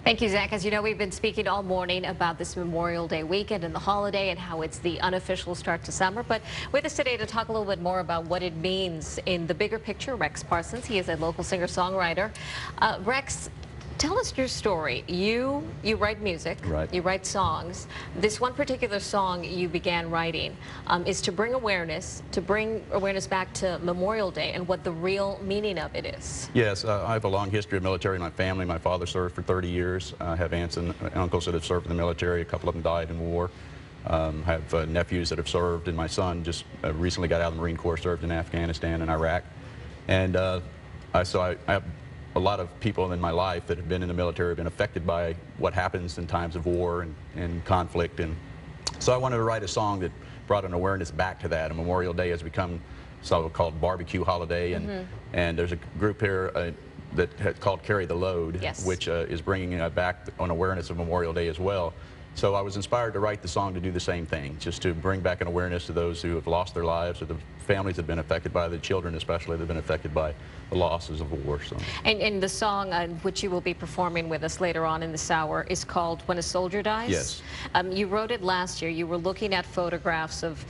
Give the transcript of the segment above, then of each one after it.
Thank you, Zach. As you know, we've been speaking all morning about this Memorial Day weekend and the holiday and how it's the unofficial start to summer. But with us today to talk a little bit more about what it means in the bigger picture, Rex Parsons. He is a local singer-songwriter. Rex, tell us your story. You write music. Right. You write songs. This one particular song you began writing is to bring awareness back to Memorial Day and what the real meaning of it is. Yes, I have a long history of military in my family. My father served for 30 years. I have aunts and uncles that have served in the military. A couple of them died in war. I have nephews that have served, and my son just recently got out of the Marine Corps, served in Afghanistan and Iraq. And I have a lot of people in my life that have been in the military have been affected by what happens in times of war and conflict. And so I wanted to write a song that brought an awareness back to that. And Memorial Day has become so-called barbecue holiday. And there's a group here called Carry the Load, yes, which is bringing back an awareness of Memorial Day as well. So I was inspired to write the song to do the same thing, just to bring back an awareness to those who have lost their lives, or the families that have been affected by, the children especially, that have been affected by the losses of war. So. And the song which you will be performing with us later on in this hour is called When a Soldier Dies? Yes. You wrote it last year. You were looking at photographs of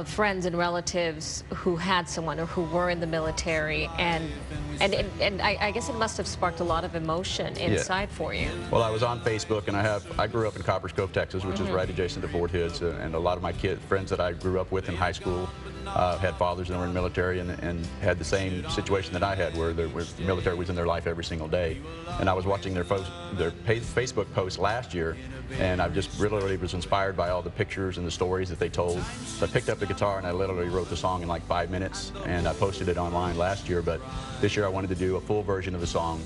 friends and relatives who had someone or who were in the military, and I guess it must have sparked a lot of emotion inside for you. Well, I was on Facebook, and I grew up in Copperas Cove, Texas, which is right adjacent to Fort Hood, and a lot of my friends that I grew up with in high school had fathers that were in the military and had the same situation that I had, where the military was in their life every single day. And I was watching their Facebook posts last year, and I just really was inspired by all the pictures and the stories that they told. So I picked up the guitar and I literally wrote the song in like 5 minutes, and I posted it online last year. But this year I wanted to do a full version of the song,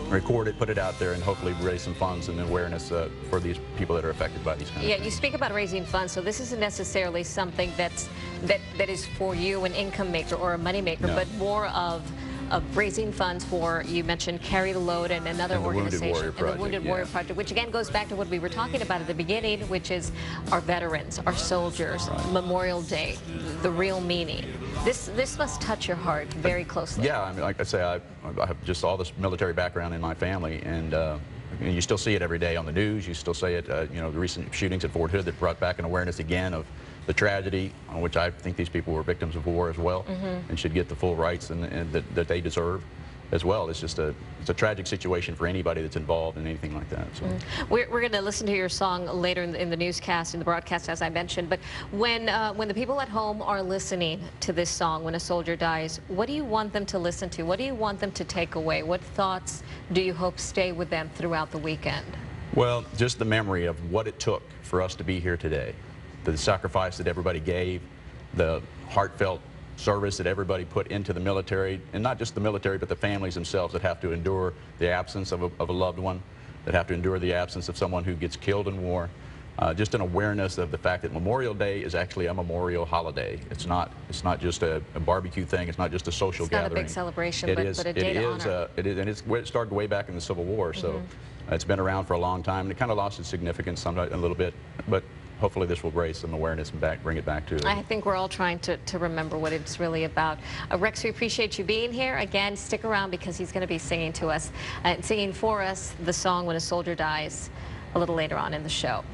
record it, put it out there, and hopefully raise some funds and awareness for these people that are affected by these kind of things. You speak about raising funds, so this isn't necessarily something that is for you, an income maker or a money maker, but more of raising funds for, you mentioned Carry the Load and another organization, and the Wounded Warrior Project, which again goes back to what we were talking about at the beginning, which is our veterans, our soldiers, Memorial Day, the real meaning. This must touch your heart very closely. Yeah, I mean, like I say, I have just all this military background in my family, and you still see it every day on the news. You still see it, you know, the recent shootings at Fort Hood that brought back an awareness again of the tragedy, on which I think these people were victims of war as well, and should get the full rights and that they deserve as well. It's just it's a tragic situation for anybody that's involved in anything like that. So. We're going to listen to your song later in the newscast, in the broadcast, as I mentioned. But when the people at home are listening to this song, When a Soldier Dies, what do you want them to listen to? What do you want them to take away? What thoughts do you hope stay with them throughout the weekend? Well, just the memory of what it took for us to be here today. The sacrifice that everybody gave, the heartfelt service that everybody put into the military, and not just the military, but the families themselves that have to endure the absence of a loved one, that have to endure the absence of someone who gets killed in war. Just an awareness of the fact that Memorial Day is actually a memorial holiday. It's not just a barbecue thing. It's not just a social gathering. It's not a big celebration, but a day to honor. It started way back in the Civil War, so it's been around for a long time. And it kind of lost its significance a little bit, but hopefully this will raise some awareness and bring it back to it. I think we're all trying to remember what it's really about. Rex, we appreciate you being here. Again, stick around because he's going to be singing to us, singing for us the song When a Soldier Dies a little later on in the show.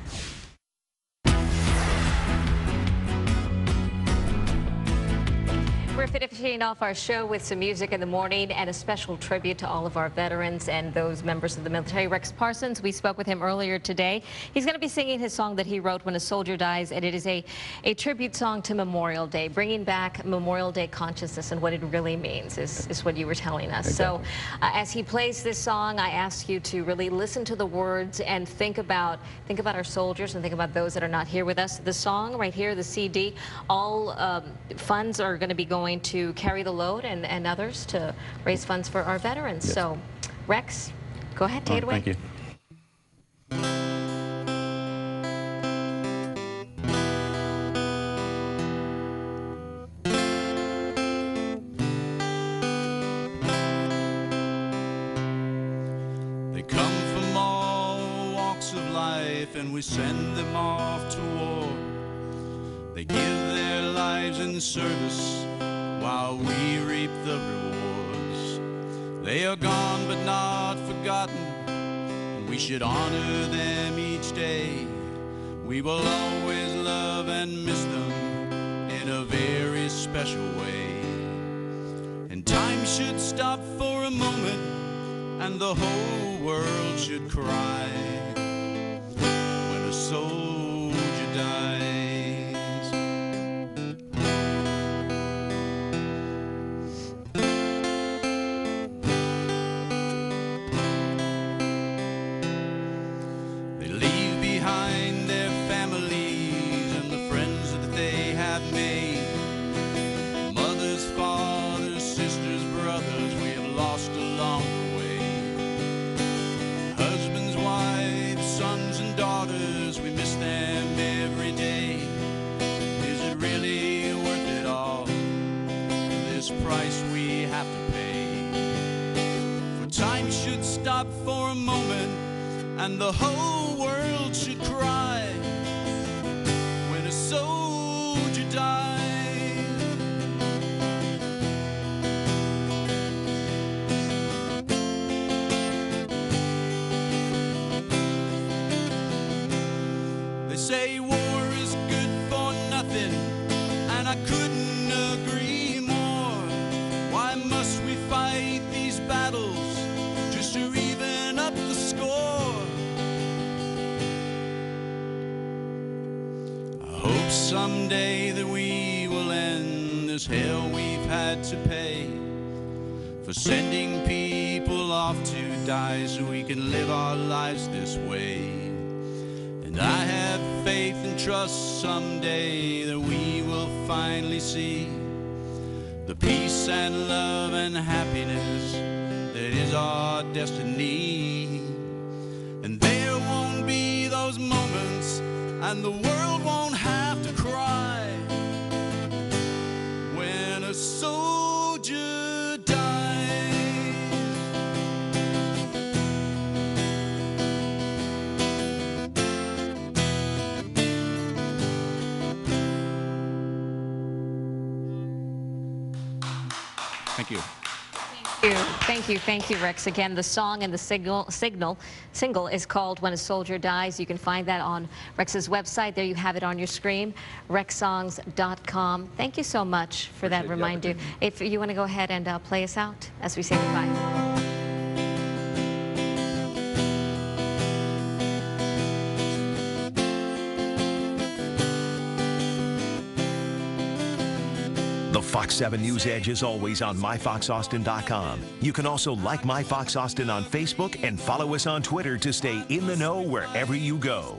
We're finishing off our show with some music in the morning and a special tribute to all of our veterans and those members of the military. Rex Parsons, we spoke with him earlier today. He's going to be singing his song that he wrote, When a Soldier Dies, and it is a tribute song to Memorial Day, bringing back Memorial Day consciousness and what it really means is what you were telling us. Exactly. So as he plays this song, I ask you to really listen to the words and think about our soldiers and think about those that are not here with us. The song right here, the CD, all funds are going to be going to Carry the Load and others to raise funds for our veterans. Yes. So, Rex, go ahead, take it away. Thank you. They come from all walks of life, and we send them off to war. They give their lives in service while we reap the rewards. They are gone but not forgotten, and We should honor them each day. We will always love and miss them in a very special way. And time should stop for a moment, and the whole world should cry when a soldier dies. They leave behind their families and the friends that they have made. Mothers, fathers, sisters, brothers we have lost along the way. Husbands, wives, sons and daughters, we miss them every day. Is it really worth it all, this price we have to pay? For time should stop for a moment, and the whole world should cry when a soldier dies. They say war is good for nothing, and I couldn't agree more. Why must we fight these battles just to even up the score? I hope someday that we will end this hell we've had to pay for sending people off to die so we can live our lives this way. And I have faith and trust someday that we will finally see the peace and love and happiness that is our destiny. And there won't be those moments, and the world won't have to cry when a soldier dies. Thank you. Thank you, Rex. Again, the song and the single is called When a Soldier Dies. You can find that on Rex's website. There you have it on your screen, rexsongs.com. Thank you so much for that reminder. If you want to go ahead and play us out as we say goodbye. The Fox 7 News Edge is always on myfoxaustin.com. You can also like My Fox Austin on Facebook and follow us on Twitter to stay in the know wherever you go.